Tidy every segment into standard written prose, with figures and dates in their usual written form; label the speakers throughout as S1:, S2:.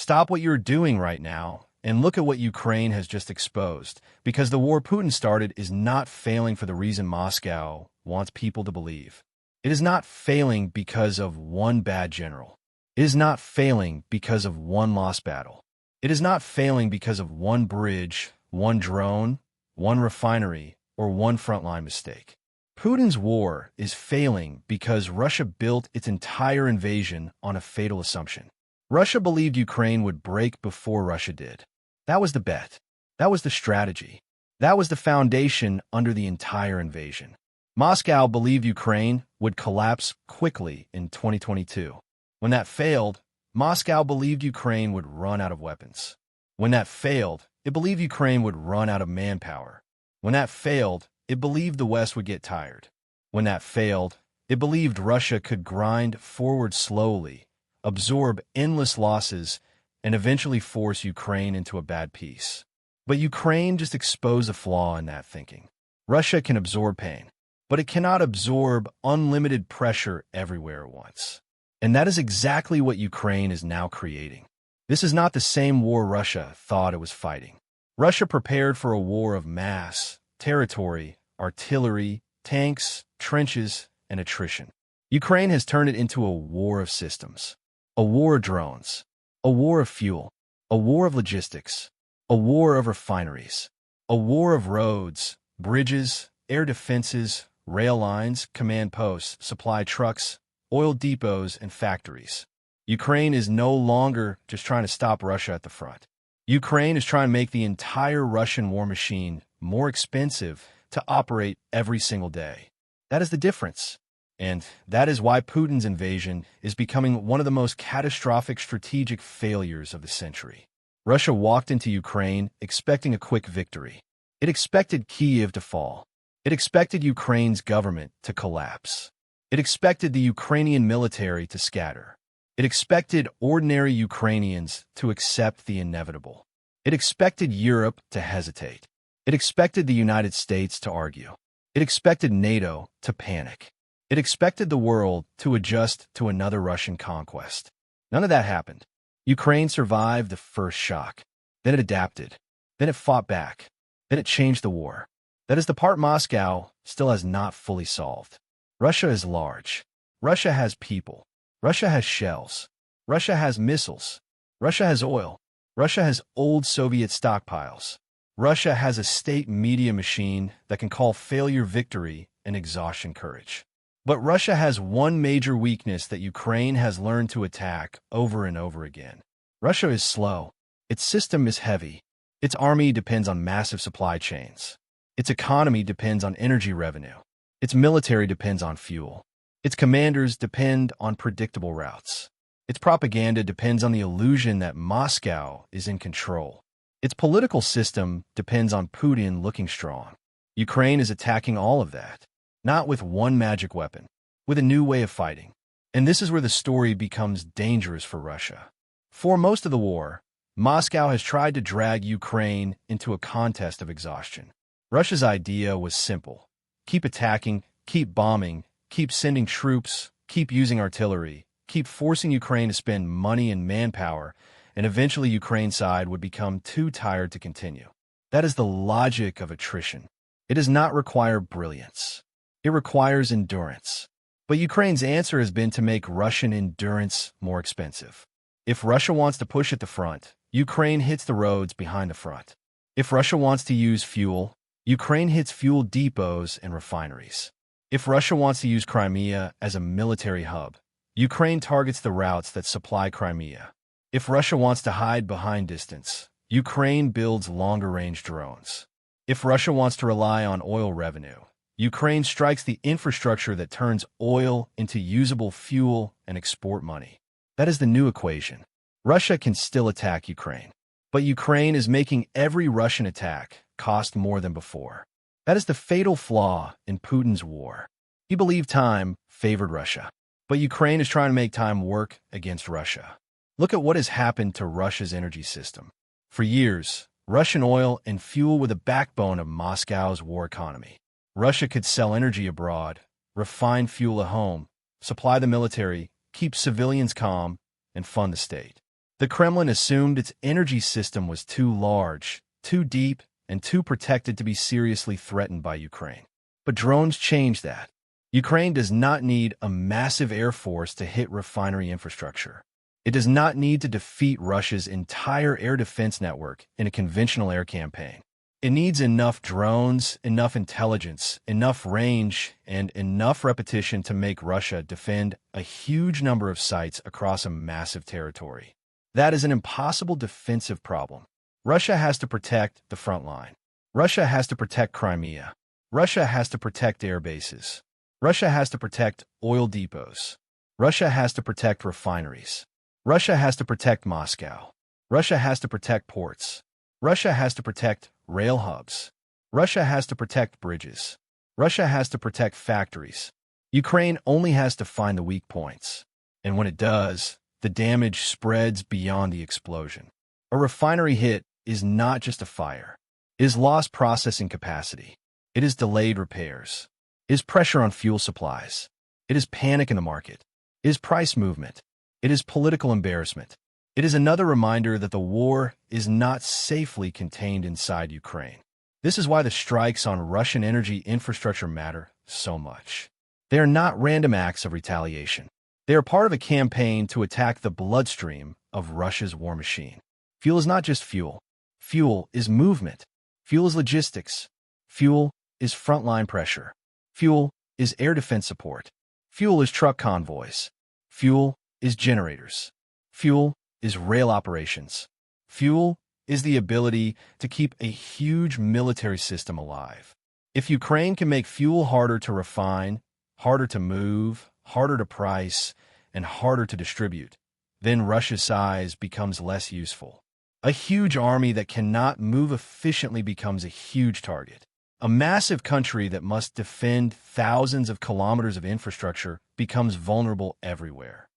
S1: Stop what you're doing right now and look at what Ukraine has just exposed, because the war Putin started is not failing for the reason Moscow wants people to believe. It is not failing because of one bad general. It is not failing because of one lost battle. It is not failing because of one bridge, one drone, one refinery, or one frontline mistake. Putin's war is failing because Russia built its entire invasion on a fatal assumption. Russia believed Ukraine would break before Russia did. That was the bet. That was the strategy. That was the foundation under the entire invasion. Moscow believed Ukraine would collapse quickly in 2022. When that failed, Moscow believed Ukraine would run out of weapons. When that failed, it believed Ukraine would run out of manpower. When that failed, it believed the West would get tired. When that failed, it believed Russia could grind forward slowly, absorb endless losses, and eventually force Ukraine into a bad peace. But Ukraine just exposed a flaw in that thinking. Russia can absorb pain, but it cannot absorb unlimited pressure everywhere at once. And that is exactly what Ukraine is now creating. This is not the same war Russia thought it was fighting. Russia prepared for a war of mass, territory, artillery, tanks, trenches, and attrition. Ukraine has turned it into a war of systems, a war of drones, a war of fuel, a war of logistics, a war of refineries, a war of roads, bridges, air defenses, rail lines, command posts, supply trucks, oil depots, and factories. Ukraine is no longer just trying to stop Russia at the front. Ukraine is trying to make the entire Russian war machine more expensive to operate every single day. That is the difference. And that is why Putin's invasion is becoming one of the most catastrophic strategic failures of the century. Russia walked into Ukraine expecting a quick victory. It expected Kyiv to fall. It expected Ukraine's government to collapse. It expected the Ukrainian military to scatter. It expected ordinary Ukrainians to accept the inevitable. It expected Europe to hesitate. It expected the United States to argue. It expected NATO to panic. It expected the world to adjust to another Russian conquest. None of that happened. Ukraine survived the first shock. Then it adapted. Then it fought back. Then it changed the war. That is the part Moscow still has not fully solved. Russia is large. Russia has people. Russia has shells. Russia has missiles. Russia has oil. Russia has old Soviet stockpiles. Russia has a state media machine that can call failure victory and exhaustion courage. But Russia has one major weakness that Ukraine has learned to attack over and over again. Russia is slow. Its system is heavy. Its army depends on massive supply chains. Its economy depends on energy revenue. Its military depends on fuel. Its commanders depend on predictable routes. Its propaganda depends on the illusion that Moscow is in control. Its political system depends on Putin looking strong. Ukraine is attacking all of that, not with one magic weapon, with a new way of fighting. And this is where the story becomes dangerous for Russia. For most of the war, Moscow has tried to drag Ukraine into a contest of exhaustion. Russia's idea was simple. Keep attacking, keep bombing, keep sending troops, keep using artillery, keep forcing Ukraine to spend money and manpower, and eventually Ukraine's side would become too tired to continue. That is the logic of attrition. It does not require brilliance. It requires endurance. But Ukraine's answer has been to make Russian endurance more expensive. If Russia wants to push at the front, Ukraine hits the roads behind the front. If Russia wants to use fuel, Ukraine hits fuel depots and refineries. If Russia wants to use Crimea as a military hub, Ukraine targets the routes that supply Crimea. If Russia wants to hide behind distance, Ukraine builds longer-range drones. If Russia wants to rely on oil revenue, Ukraine strikes the infrastructure that turns oil into usable fuel and export money. That is the new equation. Russia can still attack Ukraine, but Ukraine is making every Russian attack cost more than before. That is the fatal flaw in Putin's war. He believed time favored Russia, but Ukraine is trying to make time work against Russia. Look at what has happened to Russia's energy system. For years, Russian oil and fuel were the backbone of Moscow's war economy. Russia could sell energy abroad, refine fuel at home, supply the military, keep civilians calm, and fund the state. The Kremlin assumed its energy system was too large, too deep, and too protected to be seriously threatened by Ukraine. But drones changed that. Ukraine does not need a massive air force to hit refinery infrastructure. It does not need to defeat Russia's entire air defense network in a conventional air campaign. It needs enough drones, enough intelligence, enough range, and enough repetition to make Russia defend a huge number of sites across a massive territory. That is an impossible defensive problem. Russia has to protect the front line. Russia has to protect Crimea. Russia has to protect air bases. Russia has to protect oil depots. Russia has to protect refineries. Russia has to protect Moscow. Russia has to protect ports. Russia has to protect rail hubs. Russia has to protect bridges. Russia has to protect factories. Ukraine only has to find the weak points. And when it does, the damage spreads beyond the explosion. A refinery hit is not just a fire. It is lost processing capacity. It is delayed repairs. It is pressure on fuel supplies. It is panic in the market. It is price movement. It is political embarrassment. It is another reminder that the war is not safely contained inside Ukraine. This is why the strikes on Russian energy infrastructure matter so much. They are not random acts of retaliation. They are part of a campaign to attack the bloodstream of Russia's war machine. Fuel is not just fuel. Fuel is movement. Fuel is logistics. Fuel is frontline pressure. Fuel is air defense support. Fuel is truck convoys. Fuel is generators. Fuel is rail operations. Fuel is the ability to keep a huge military system alive. If Ukraine can make fuel harder to refine, harder to move, harder to price, and harder to distribute, then Russia's size becomes less useful. A huge army that cannot move efficiently becomes a huge target. A massive country that must defend thousands of kilometers of infrastructure becomes vulnerable everywhere.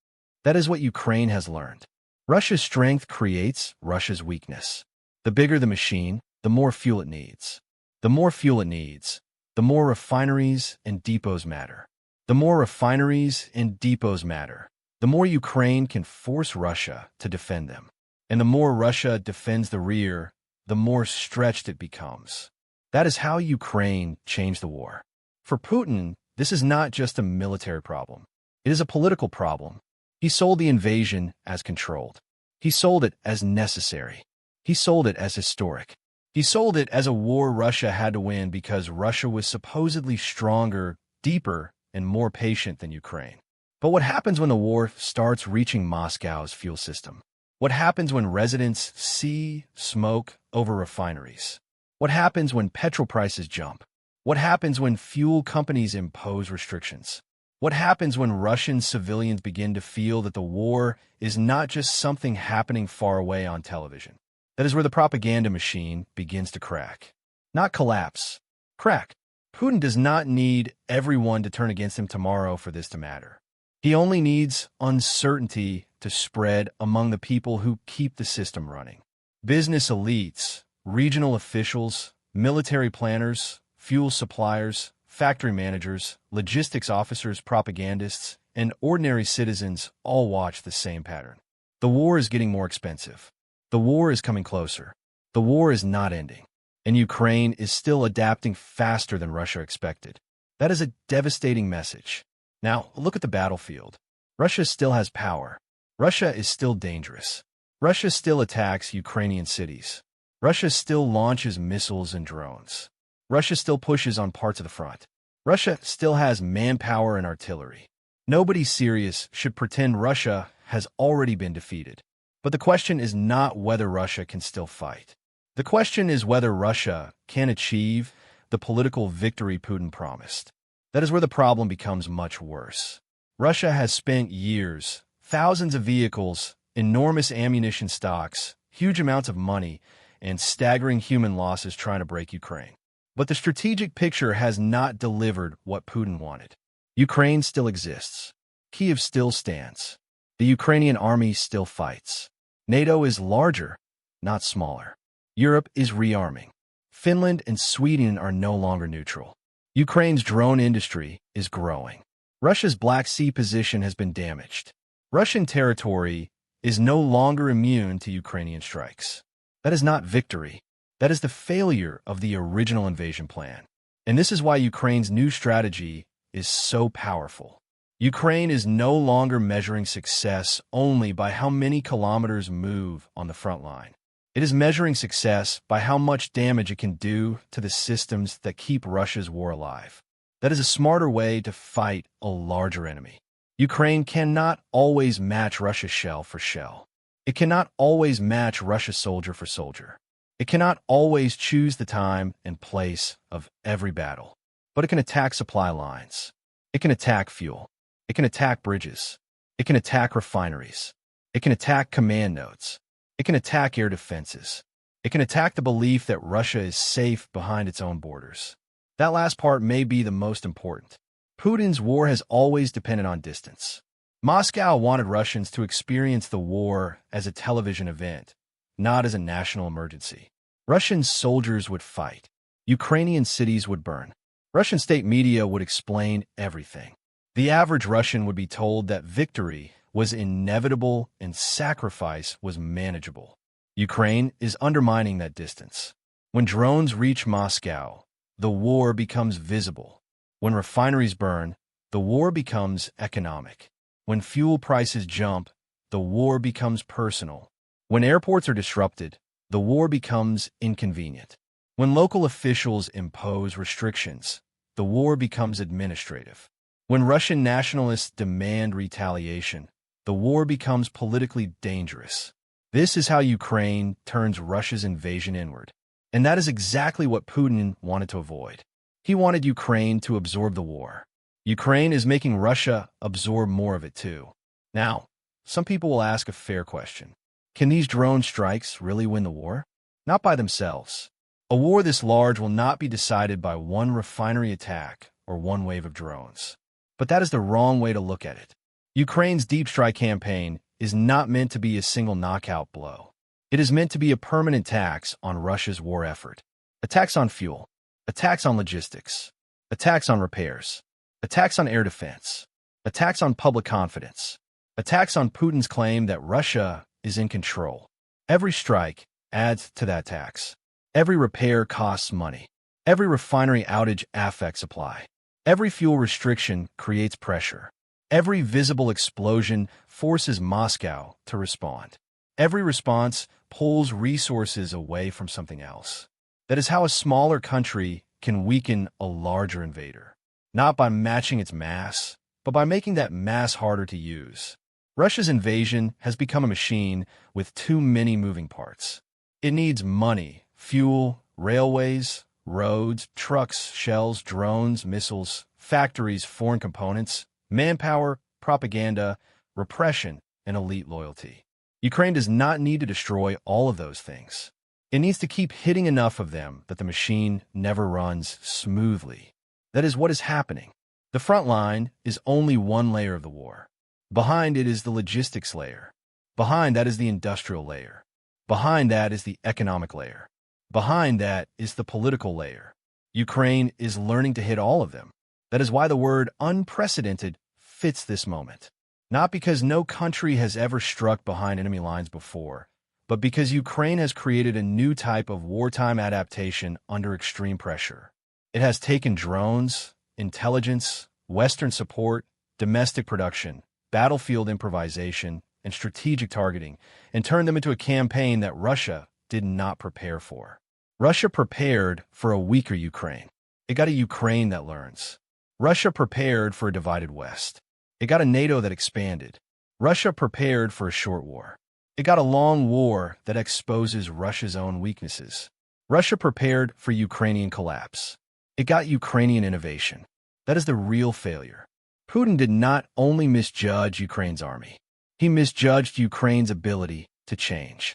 S1: That is what Ukraine has learned. Russia's strength creates Russia's weakness. The bigger the machine, the more fuel it needs. The more fuel it needs, the more refineries and depots matter. The more refineries and depots matter, the more Ukraine can force Russia to defend them. And the more Russia defends the rear, the more stretched it becomes. That is how Ukraine changed the war. For Putin, this is not just a military problem. It is a political problem. He sold the invasion as controlled. He sold it as necessary. He sold it as historic. He sold it as a war Russia had to win because Russia was supposedly stronger, deeper, and more patient than Ukraine. But what happens when the war starts reaching Moscow's fuel system? What happens when residents see smoke over refineries? What happens when petrol prices jump? What happens when fuel companies impose restrictions? What happens when Russian civilians begin to feel that the war is not just something happening far away on television? That is where the propaganda machine begins to crack. Not collapse. Crack. Putin does not need everyone to turn against him tomorrow for this to matter. He only needs uncertainty to spread among the people who keep the system running. Business elites, regional officials, military planners, fuel suppliers, factory managers, logistics officers, propagandists, and ordinary citizens all watch the same pattern. The war is getting more expensive. The war is coming closer. The war is not ending. And Ukraine is still adapting faster than Russia expected. That is a devastating message. Now, look at the battlefield. Russia still has power. Russia is still dangerous. Russia still attacks Ukrainian cities. Russia still launches missiles and drones. Russia still pushes on parts of the front. Russia still has manpower and artillery. Nobody serious should pretend Russia has already been defeated. But the question is not whether Russia can still fight. The question is whether Russia can achieve the political victory Putin promised. That is where the problem becomes much worse. Russia has spent years, thousands of vehicles, enormous ammunition stocks, huge amounts of money, and staggering human losses trying to break Ukraine. But the strategic picture has not delivered what Putin wanted. Ukraine still exists. Kyiv still stands. The Ukrainian army still fights. NATO is larger, not smaller. Europe is rearming. Finland and Sweden are no longer neutral. Ukraine's drone industry is growing. Russia's Black Sea position has been damaged. Russian territory is no longer immune to Ukrainian strikes. That is not victory. That is the failure of the original invasion plan. And this is why Ukraine's new strategy is so powerful. Ukraine is no longer measuring success only by how many kilometers move on the front line. It is measuring success by how much damage it can do to the systems that keep Russia's war alive. That is a smarter way to fight a larger enemy. Ukraine cannot always match Russia shell for shell. It cannot always match Russia soldier for soldier. It cannot always choose the time and place of every battle. But it can attack supply lines. It can attack fuel. It can attack bridges. It can attack refineries. It can attack command nodes. It can attack air defenses. It can attack the belief that Russia is safe behind its own borders. That last part may be the most important. Putin's war has always depended on distance. Moscow wanted Russians to experience the war as a television event, not as a national emergency. Russian soldiers would fight. Ukrainian cities would burn. Russian state media would explain everything. The average Russian would be told that victory was inevitable and sacrifice was manageable. Ukraine is undermining that distance. When drones reach Moscow, the war becomes visible. When refineries burn, the war becomes economic. When fuel prices jump, the war becomes personal. When airports are disrupted, the war becomes inconvenient. When local officials impose restrictions, the war becomes administrative. When Russian nationalists demand retaliation, the war becomes politically dangerous. This is how Ukraine turns Russia's invasion inward. And that is exactly what Putin wanted to avoid. He wanted Ukraine to absorb the war. Ukraine is making Russia absorb more of it too. Now, some people will ask a fair question. Can these drone strikes really win the war? Not by themselves. A war this large will not be decided by one refinery attack or one wave of drones. But that is the wrong way to look at it. Ukraine's deep strike campaign is not meant to be a single knockout blow. It is meant to be a permanent tax on Russia's war effort. Attacks on fuel, attacks on logistics, attacks on repairs, attacks on air defense, attacks on public confidence, attacks on Putin's claim that Russia is in control. Every strike adds to that tax. Every repair costs money. Every refinery outage affects supply. Every fuel restriction creates pressure. Every visible explosion forces Moscow to respond. Every response pulls resources away from something else. That is how a smaller country can weaken a larger invader. Not by matching its mass, but by making that mass harder to use. Russia's invasion has become a machine with too many moving parts. It needs money, fuel, railways, roads, trucks, shells, drones, missiles, factories, foreign components, manpower, propaganda, repression, and elite loyalty. Ukraine does not need to destroy all of those things. It needs to keep hitting enough of them that the machine never runs smoothly. That is what is happening. The front line is only one layer of the war. Behind it is the logistics layer. Behind that is the industrial layer. Behind that is the economic layer. Behind that is the political layer. Ukraine is learning to hit all of them. That is why the word unprecedented fits this moment. Not because no country has ever struck behind enemy lines before, but because Ukraine has created a new type of wartime adaptation under extreme pressure. It has taken drones, intelligence, Western support, domestic production, battlefield improvisation, and strategic targeting, and turned them into a campaign that Russia did not prepare for. Russia prepared for a weaker Ukraine. It got a Ukraine that learns. Russia prepared for a divided West. It got a NATO that expanded. Russia prepared for a short war. It got a long war that exposes Russia's own weaknesses. Russia prepared for Ukrainian collapse. It got Ukrainian innovation. That is the real failure. Putin did not only misjudge Ukraine's army. He misjudged Ukraine's ability to change.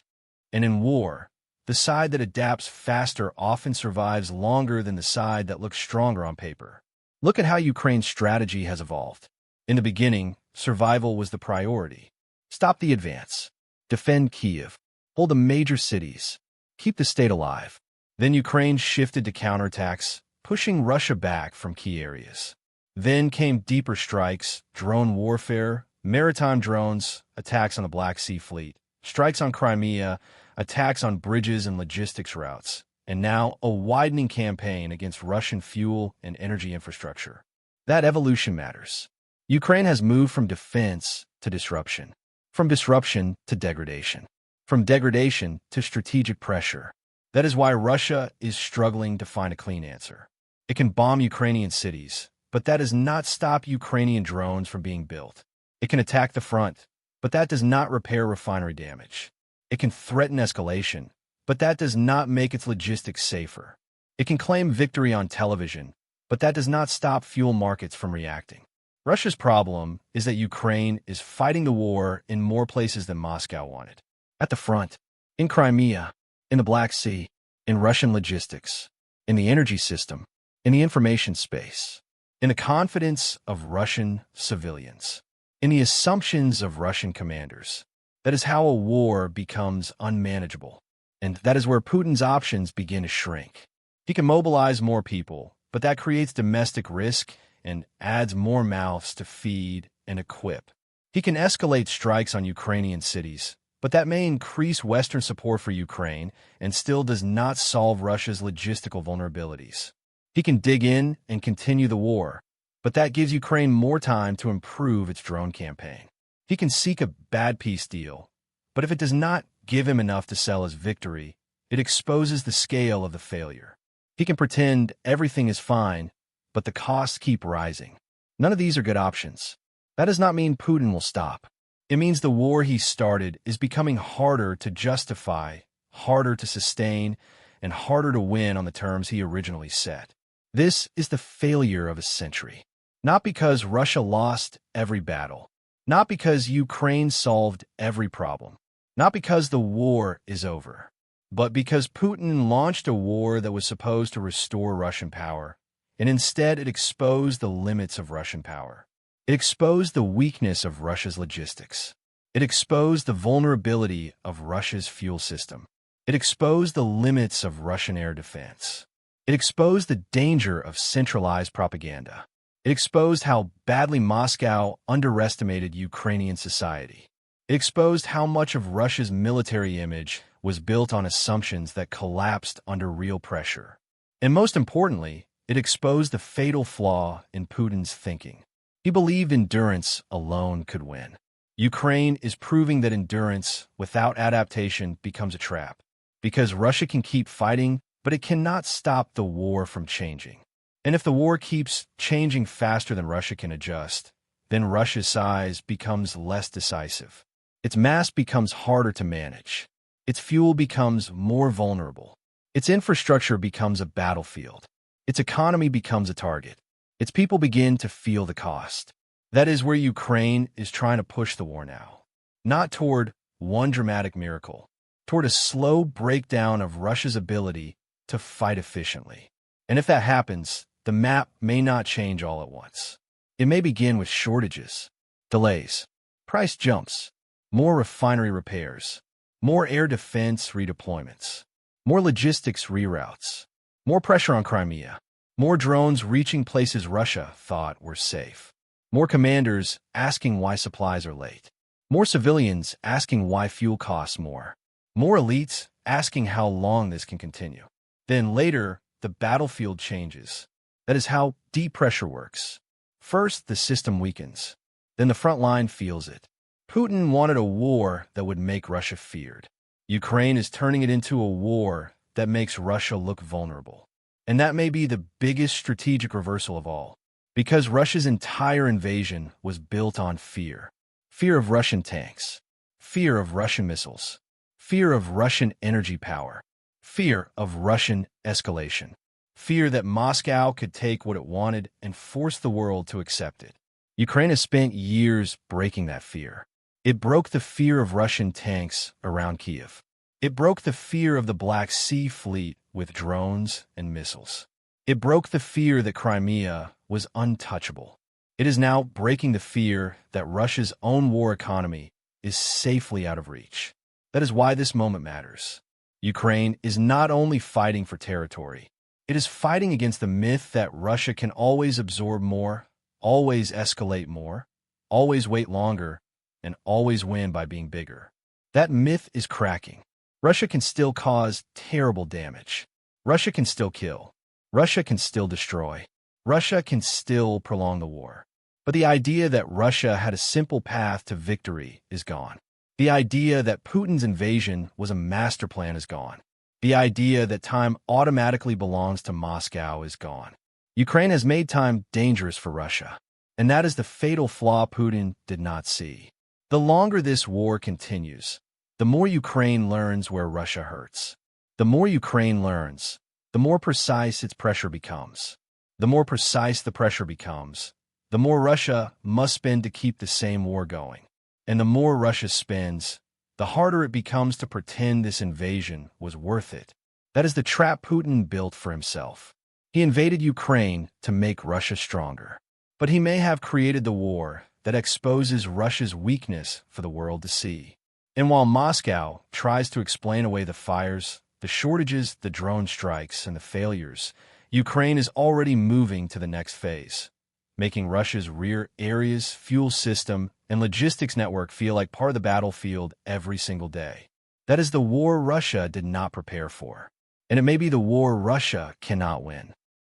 S1: And in war, the side that adapts faster often survives longer than the side that looks stronger on paper. Look at how Ukraine's strategy has evolved. In the beginning, survival was the priority. Stop the advance. Defend Kyiv. Hold the major cities. Keep the state alive. Then Ukraine shifted to counterattacks, pushing Russia back from key areas. Then came deeper strikes, drone warfare, maritime drones, attacks on the Black Sea Fleet, strikes on Crimea, attacks on bridges and logistics routes, and now a widening campaign against Russian fuel and energy infrastructure. That evolution matters. Ukraine has moved from defense to disruption, from disruption to degradation, from degradation to strategic pressure. That is why Russia is struggling to find a clean answer. It can bomb Ukrainian cities, but that does not stop Ukrainian drones from being built. It can attack the front, but that does not repair refinery damage. It can threaten escalation, but that does not make its logistics safer. It can claim victory on television, but that does not stop fuel markets from reacting. Russia's problem is that Ukraine is fighting the war in more places than Moscow wanted. At the front, in Crimea, in the Black Sea, in Russian logistics, in the energy system, in the information space, in the confidence of Russian civilians, in the assumptions of Russian commanders. That is how a war becomes unmanageable, and that is where Putin's options begin to shrink. He can mobilize more people, but that creates domestic risk and adds more mouths to feed and equip. He can escalate strikes on Ukrainian cities, but that may increase Western support for Ukraine and still does not solve Russia's logistical vulnerabilities. He can dig in and continue the war, but that gives Ukraine more time to improve its drone campaign. He can seek a bad peace deal, but if it does not give him enough to sell as victory, it exposes the scale of the failure. He can pretend everything is fine, but the costs keep rising. None of these are good options. That does not mean Putin will stop. It means the war he started is becoming harder to justify, harder to sustain, and harder to win on the terms he originally set. This is the failure of a century. Not because Russia lost every battle, not because Ukraine solved every problem, not because the war is over, but because Putin launched a war that was supposed to restore Russian power, and instead it exposed the limits of Russian power. It exposed the weakness of Russia's logistics. It exposed the vulnerability of Russia's fuel system. It exposed the limits of Russian air defense. It exposed the danger of centralized propaganda. It exposed how badly Moscow underestimated Ukrainian society. It exposed how much of Russia's military image was built on assumptions that collapsed under real pressure. And most importantly, it exposed the fatal flaw in Putin's thinking. He believed endurance alone could win. Ukraine is proving that endurance without adaptation becomes a trap, because Russia can keep fighting, but it cannot stop the war from changing. And if the war keeps changing faster than Russia can adjust, then Russia's size becomes less decisive. Its mass becomes harder to manage. Its fuel becomes more vulnerable. Its infrastructure becomes a battlefield. Its economy becomes a target. Its people begin to feel the cost. That is where Ukraine is trying to push the war now. Not toward one dramatic miracle, toward a slow breakdown of Russia's ability to fight efficiently. And if that happens, the map may not change all at once. It may begin with shortages, delays, price jumps, more refinery repairs, more air defense redeployments, more logistics reroutes, more pressure on Crimea, more drones reaching places Russia thought were safe, more commanders asking why supplies are late, more civilians asking why fuel costs more elites asking how long this can continue. Then later, the battlefield changes. That is how deep pressure works. First, the system weakens. Then the front line feels it. Putin wanted a war that would make Russia feared. Ukraine is turning it into a war that makes Russia look vulnerable. And that may be the biggest strategic reversal of all, because Russia's entire invasion was built on fear. Fear of Russian tanks, fear of Russian missiles, fear of Russian energy power, fear of Russian escalation, fear that Moscow could take what it wanted and force the world to accept it. Ukraine has spent years breaking that fear. It broke the fear of Russian tanks around Kyiv. It broke the fear of the Black Sea Fleet with drones and missiles. It broke the fear that Crimea was untouchable. It is now breaking the fear that Russia's own war economy is safely out of reach. That is why this moment matters. Ukraine is not only fighting for territory, it is fighting against the myth that Russia can always absorb more, always escalate more, always wait longer, and always win by being bigger. That myth is cracking. Russia can still cause terrible damage. Russia can still kill. Russia can still destroy. Russia can still prolong the war. But the idea that Russia had a simple path to victory is gone. The idea that Putin's invasion was a master plan is gone. The idea that time automatically belongs to Moscow is gone. Ukraine has made time dangerous for Russia, and that is the fatal flaw Putin did not see. The longer this war continues, the more Ukraine learns where Russia hurts. The more Ukraine learns, the more precise its pressure becomes. The more precise the pressure becomes, the more Russia must spend to keep the same war going. And the more Russia spends, the harder it becomes to pretend this invasion was worth it. That is the trap Putin built for himself. He invaded Ukraine to make Russia stronger. But he may have created the war that exposes Russia's weakness for the world to see. And while Moscow tries to explain away the fires, the shortages, the drone strikes, and the failures, Ukraine is already moving to the next phase, making Russia's rear areas, fuel system, and logistics network feel like part of the battlefield every single day. That is the war Russia did not prepare for. And it may be the war Russia cannot win.